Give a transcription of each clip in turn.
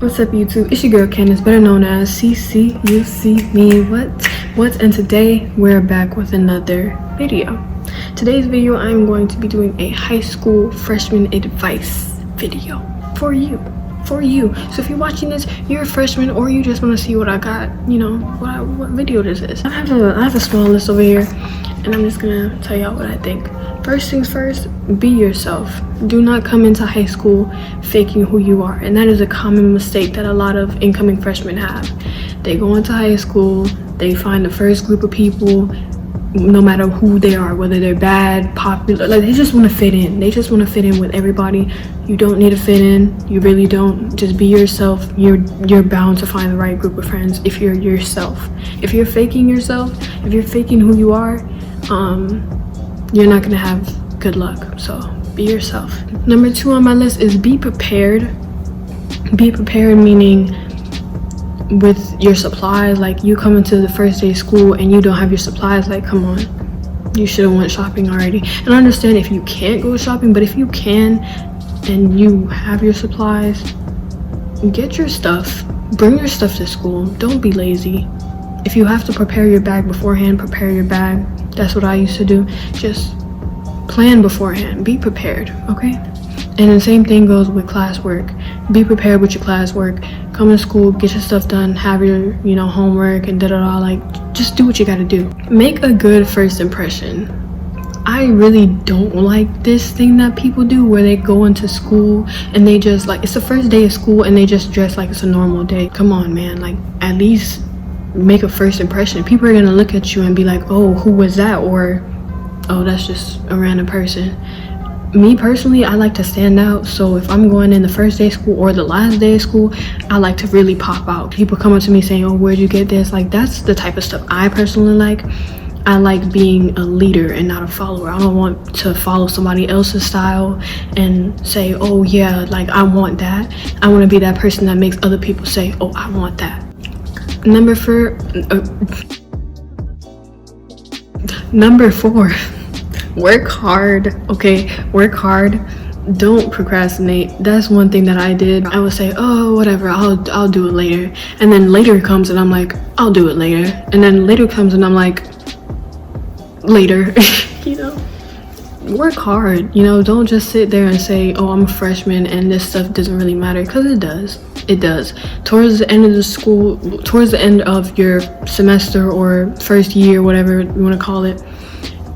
What's up, YouTube? It's your girl Candace, better known as CC. You see me, what? And today we're back with another video. Today's video, I'm going to be doing a high school freshman advice video for you. So if you're watching this, you're a freshman, or you just want to see what I got, you know, what video this is. I have a small list over here, and I'm just gonna tell y'all what I think. First things first, be yourself. Do not come into high school faking who you are. And that is a common mistake that a lot of incoming freshmen have. They go into high school, they find the first group of people, no matter who they are, whether they're bad, popular, like they just want to fit in. They just want to fit in with everybody. You don't need to fit in. You really don't. Just be yourself. You're bound to find the right group of friends if you're yourself. If you're faking yourself, if you're faking who you are, you're not gonna have good luck. So be yourself. Number 2 on my list is be prepared. Be prepared meaning with your supplies. Like, you come into the first day of school and you don't have your supplies, like, come on, you should have went shopping already. And I understand if you can't go shopping, but if you can and you have your supplies, get your stuff. Bring your stuff to school. Don't be lazy. If you have to prepare your bag beforehand, prepare your bag. That's what I used to do. Just plan beforehand. Be prepared, okay? And the same thing goes with classwork. Be prepared with your classwork. Come to school, get your stuff done, have your, homework and da-da-da. Like, just do what you gotta do. Make a good first impression. I really don't like this thing that people do where they go into school and they just, like, it's the first day of school and they just dress like it's a normal day. Come on, man. Like, at least make a first impression. People are gonna look at you and be like, oh, who was that? Or, oh, that's just a random person. Me personally, I like to stand out. So if I'm going in the first day of school or the last day of school, I like to really pop out. People come up to me saying, oh, where'd you get this? Like, that's the type of stuff I personally like. I like being a leader and not a follower. I don't want to follow somebody else's style and say, oh yeah, like, I want that. I want to be that person that makes other people say, oh, I want that. Number 4, work hard. Okay, work hard. Don't procrastinate. That's one thing that I did. I would say, oh, whatever, I'll do it later. And then later comes and I'm like, I'll do it later. And then later comes and I'm like, later. Work hard. Don't just sit there and say, oh, I'm a freshman and this stuff doesn't really matter, because it does. It does. Towards the end of the school, towards the end of your semester or first year, whatever you want to call it,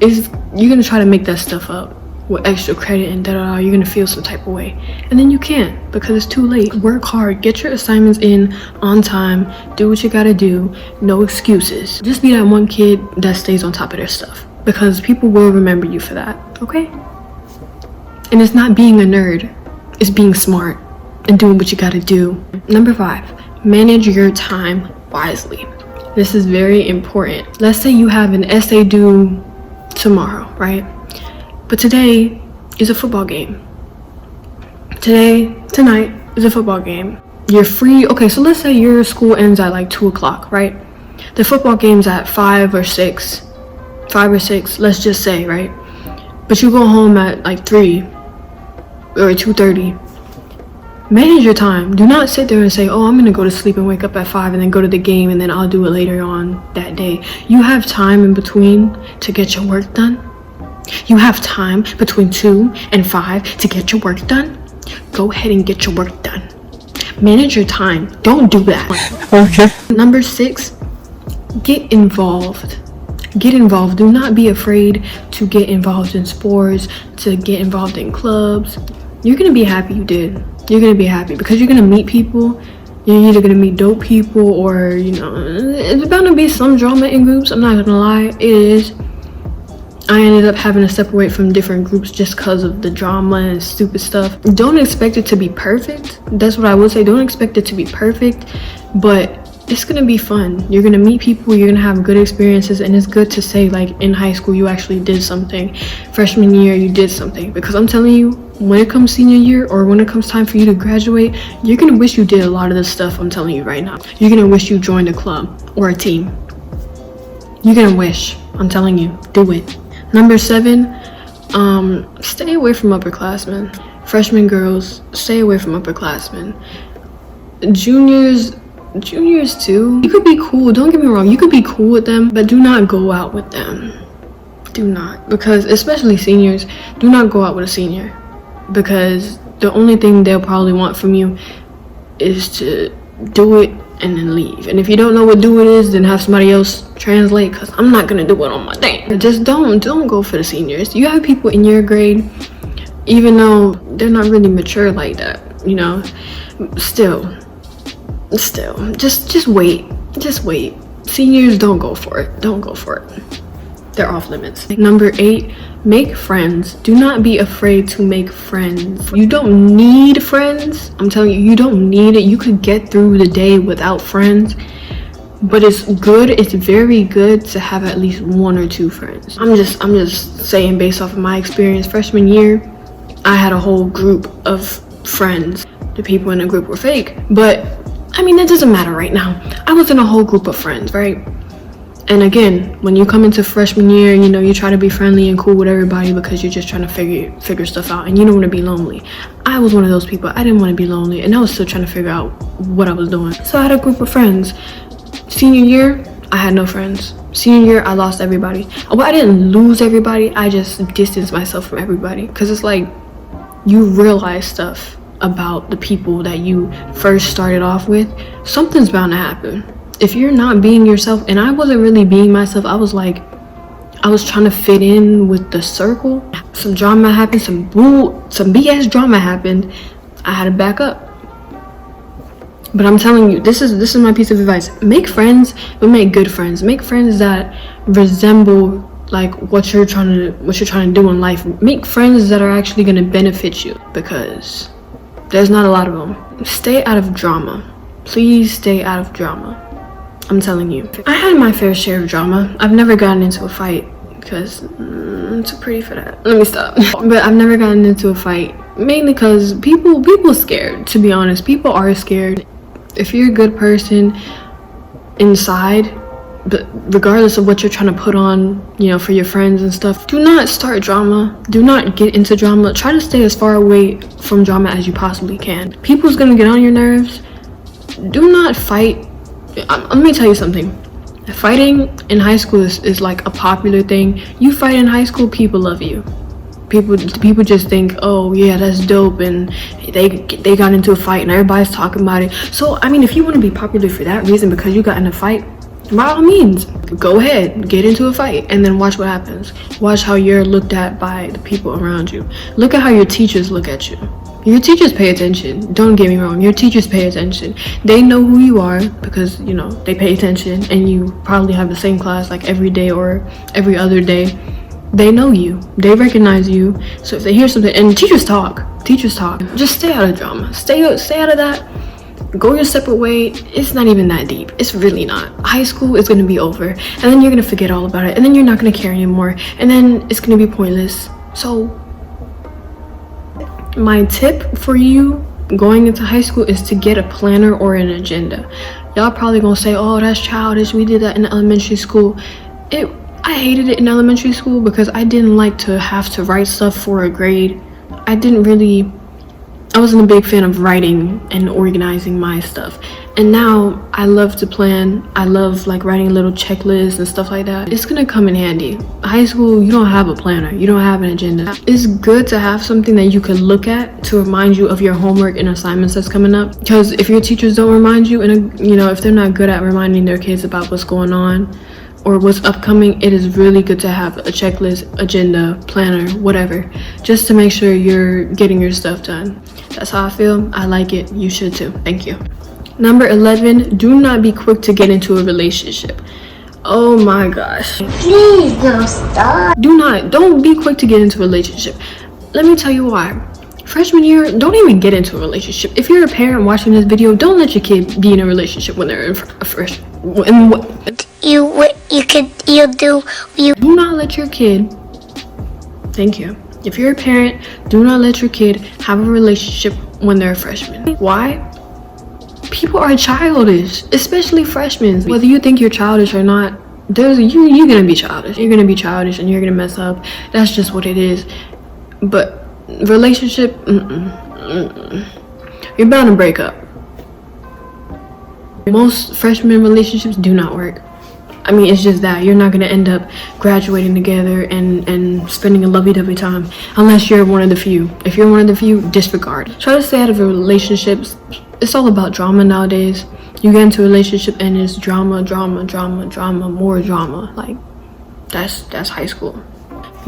you're gonna try to make that stuff up with extra credit and da-da-da. You're gonna feel some type of way, and then you can't because it's too late. Work hard. Get your assignments in on time. Do what you gotta do. No excuses. Just be that one kid that stays on top of their stuff, because people will remember you for that, okay? And it's not being a nerd. It's being smart and doing what you gotta do. Number 5, manage your time wisely. This is very important. Let's say you have an essay due tomorrow, right? But today is a football game. Tonight is a football game. You're free. Okay, so let's say your school ends at like 2 o'clock, right? The football game's at 5 or 6, let's just say, right? But you go home at like 3 or 2:30. Manage your time. Do not sit there and say, oh, I'm gonna go to sleep and wake up at 5 and then go to the game and then I'll do it later on that day. You have time in between to get your work done. You have time between 2 and 5 to get your work done. Go ahead and get your work done. Manage your time. Don't do that. Okay. Number 6, get involved. Get involved. Do not be afraid to get involved in sports, to get involved in clubs. You're gonna be happy you did. You're gonna be happy because you're gonna meet people. You're either gonna meet dope people or, it's bound to be some drama in groups. I'm not gonna lie, it is. I ended up having to separate from different groups just because of the drama and stupid stuff. Don't expect it to be perfect. That's what I would say. Don't expect it to be perfect, but it's gonna be fun. You're gonna meet people, you're gonna have good experiences, and it's good to say, like, in high school you actually did something. Freshman year you did something, because I'm telling you, when it comes senior year or when it comes time for you to graduate, you're gonna wish you did a lot of this stuff. I'm telling you right now, you're gonna wish you joined a club or a team. You're gonna wish. I'm telling you, do it. Number 7, stay away from upperclassmen. Freshman girls, stay away from upperclassmen. Juniors too, you could be cool, don't get me wrong, you could be cool with them, but do not go out with them. Do not, because especially seniors, do not go out with a senior, because the only thing they'll probably want from you is to do it and then leave. And if you don't know what do it is, then have somebody else translate, because I'm not gonna do it on my thing. Just don't go for the seniors. You have people in your grade, even though they're not really mature like that, you know, still just wait. Seniors, don't go for it. They're off limits. Number 8, make friends. Do not be afraid to make friends. You don't need friends. I'm telling you, you don't need it. You could get through the day without friends, but it's very good to have at least 1 or 2 friends. I'm just saying, based off of my experience freshman year, I had a whole group of friends. The people in the group were fake, but I mean, that doesn't matter right now. I was in a whole group of friends, right? And again, when you come into freshman year, you know, you try to be friendly and cool with everybody because you're just trying to figure stuff out, and you don't want to be lonely. I was one of those people. I didn't want to be lonely, and I was still trying to figure out what I was doing. So I had a group of friends. Senior year, I had no friends. Senior year, I lost everybody. Well, I didn't lose everybody. I just distanced myself from everybody, because it's like you realize stuff about the people that you first started off with. Something's bound to happen if you're not being yourself. And I wasn't really being myself. I was trying to fit in with the circle. Some drama happened, some BS drama happened. I had to back up. But I'm telling you, this is my piece of advice. Make friends, but make good friends. Make friends that resemble like what you're trying to do in life. Make friends that are actually going to benefit you, because there's not a lot of them. Stay out of drama. Please stay out of drama. I'm telling you. I had my fair share of drama. I've never gotten into a fight because I'm too pretty for that. Let me stop. But I've never gotten into a fight, mainly because people scared, to be honest. People are scared. If you're a good person inside, but regardless of what you're trying to put on, you know, for your friends and stuff, do not start drama. Do not get into drama. Try to stay as far away from drama as you possibly can. People's gonna get on your nerves. Do not fight. Let me tell you something. Fighting in high school is like a popular thing. You fight in high school, people love you. People just think, oh yeah, that's dope, and they got into a fight and everybody's talking about it. So I mean, if you want to be popular for that reason because you got in a fight, by all means, go ahead, get into a fight, and then watch what happens. Watch how you're looked at by the people around you. Look at how your teachers look at you. Your teachers pay attention. Don't get me wrong, your teachers pay attention. They know who you are because, you know, they pay attention, and you probably have the same class like every day or every other day. They know you. They recognize you. So if they hear something, and teachers talk. Just stay out of drama. Stay out of that. Go your separate way. It's not even that deep. It's really not. High school is going to be over, and then you're going to forget all about it, and then you're not going to care anymore, and then it's going to be pointless. So my tip for you going into high school is to get a planner or an agenda. Y'all probably gonna say, oh, that's childish, we did that in elementary school. I hated it in elementary school because I didn't like to have to write stuff for a grade. I wasn't a big fan of writing and organizing my stuff. And now I love to plan. I love like writing little checklists and stuff like that. It's gonna come in handy. High school, you don't have a planner. You don't have an agenda. It's good to have something that you can look at to remind you of your homework and assignments that's coming up. Because if your teachers don't remind you, and you know, if they're not good at reminding their kids about what's going on or what's upcoming, it is really good to have a checklist, agenda, planner, whatever, just to make sure you're getting your stuff done. That's how I feel. I like it. You should too. Thank you. Number 11, do not be quick to get into a relationship. Oh my gosh. Please don't stop. Don't be quick to get into a relationship. Let me tell you why. Freshman year, don't even get into a relationship. If you're a parent watching this video, don't let your kid be in a relationship when they're Do not let your kid, thank you. If you're a parent, do not let your kid have a relationship when they're a freshman. Why? People are childish, especially freshmen. Whether you think you're childish or not, you're gonna be childish. You're gonna be childish and you're gonna mess up. That's just what it is. But relationship, you're bound to break up. Most freshman relationships do not work. I mean, it's just that you're not going to end up graduating together and spending a lovey-dovey time unless you're one of the few. If you're one of the few, disregard. Try to stay out of relationships. It's all about drama nowadays. You get into a relationship and it's drama, more drama. Like, that's high school.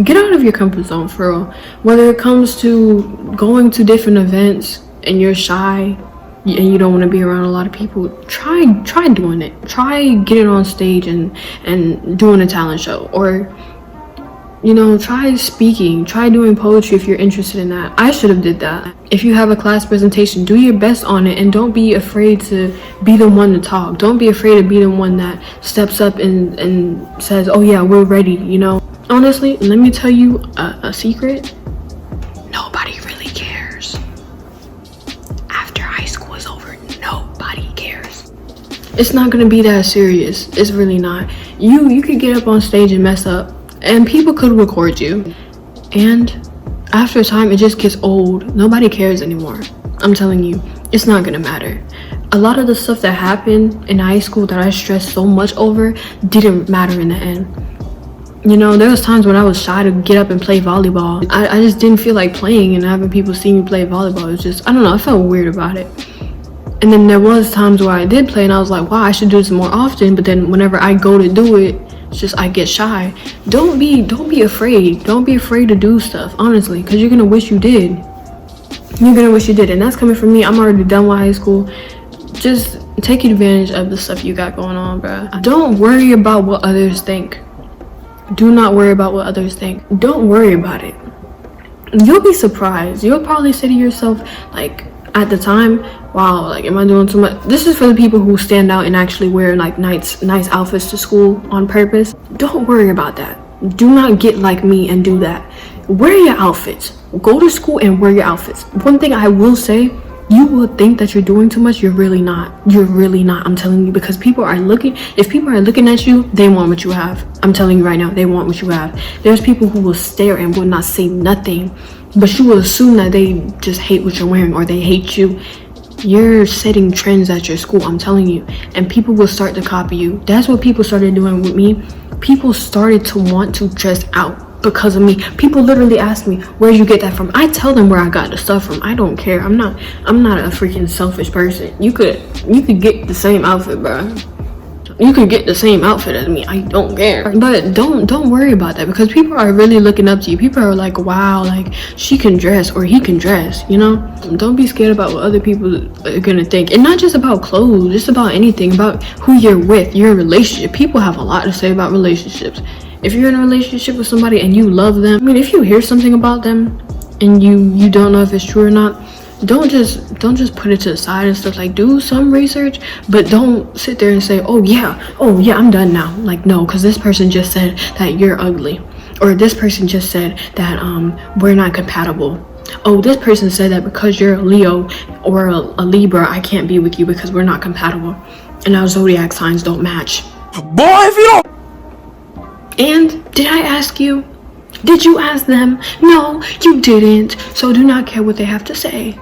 Get out of your comfort zone, for real. Whether it comes to going to different events and you're shy and you don't want to be around a lot of people, try doing it. Try getting on stage and doing a talent show, or try speaking, try doing poetry if you're interested in that. I should have did that. If you have a class presentation, do your best on it, and don't be afraid to be the one to talk. Don't be afraid to be the one that steps up and says, oh yeah, we're ready. Honestly, let me tell you a secret. Nobody really cares. After high school is over, nobody cares. It's not gonna be that serious. It's really not. You could get up on stage and mess up, and people could record you. And after a time, it just gets old. Nobody cares anymore. I'm telling you, it's not gonna matter. A lot of the stuff that happened in high school that I stressed so much over didn't matter in the end. There was times when I was shy to get up and play volleyball. I just didn't feel like playing, and having people see me play volleyball, it was just, I don't know, I felt weird about it. And then there was times where I did play and I was like, wow, I should do this more often. But then whenever I go to do it, it's just I get shy. Don't be afraid. Don't be afraid to do stuff, honestly, because you're gonna wish you did. You're gonna wish you did. And that's coming from me. I'm already done with high school. Just take advantage of the stuff you got going on, bruh. Don't worry about what others think. Do not worry about what others think. Don't worry about it. You'll be surprised. You'll probably say to yourself, like, at the time, wow, like, am I doing too much? This is for the people who stand out and actually wear like nice outfits to school on purpose. Don't worry about that. Do not get like me and do that. Wear your outfits. Go to school and wear your outfits. One thing I will say, you will think that you're doing too much. You're really not. You're really not. I'm telling you, because people are looking. If people are looking at you, they want what you have. I'm telling you right now, they want what you have. There's people who will stare and will not say nothing, but you will assume that they just hate what you're wearing or they hate you. You're setting trends at your school, I'm telling you, and people will start to copy you. That's what people started doing with me. People started to want to dress out because of me. People literally ask me, where'd you get that from? I tell them where I got the stuff from. I don't care. I'm not a freaking selfish person. You could get the same outfit, bro. You could get the same outfit as me. I don't care. But don't worry about that, because people are really looking up to you. People are like, wow, like, she can dress or he can dress, Don't be scared about what other people are gonna think. And not just about clothes, just about anything, about who you're with, your relationship. People have a lot to say about relationships. If you're in a relationship with somebody and you love them, I mean, if you hear something about them and you don't know if it's true or not, don't just put it to the side and stuff. Like, do some research, but don't sit there and say, oh yeah, I'm done now. Like, no, because this person just said that you're ugly, or this person just said that we're not compatible. Oh, this person said that because you're a Leo or a Libra, I can't be with you because we're not compatible, and our zodiac signs don't match. Boy, if you don't. And did I ask you? Did you ask them? No, you didn't. So do not care what they have to say.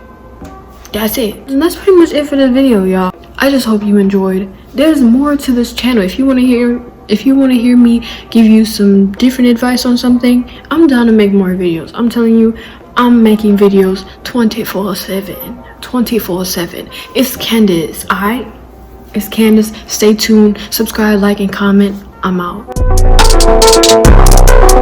That's it. And that's pretty much it for the video, y'all. I just hope you enjoyed. There's more to this channel. If you want to hear me give you some different advice on something, I'm down to make more videos. I'm telling you, I'm making videos 24/7. 24/7. It's Candace, alright? It's Candace. Stay tuned. Subscribe, like, and comment. I'm out.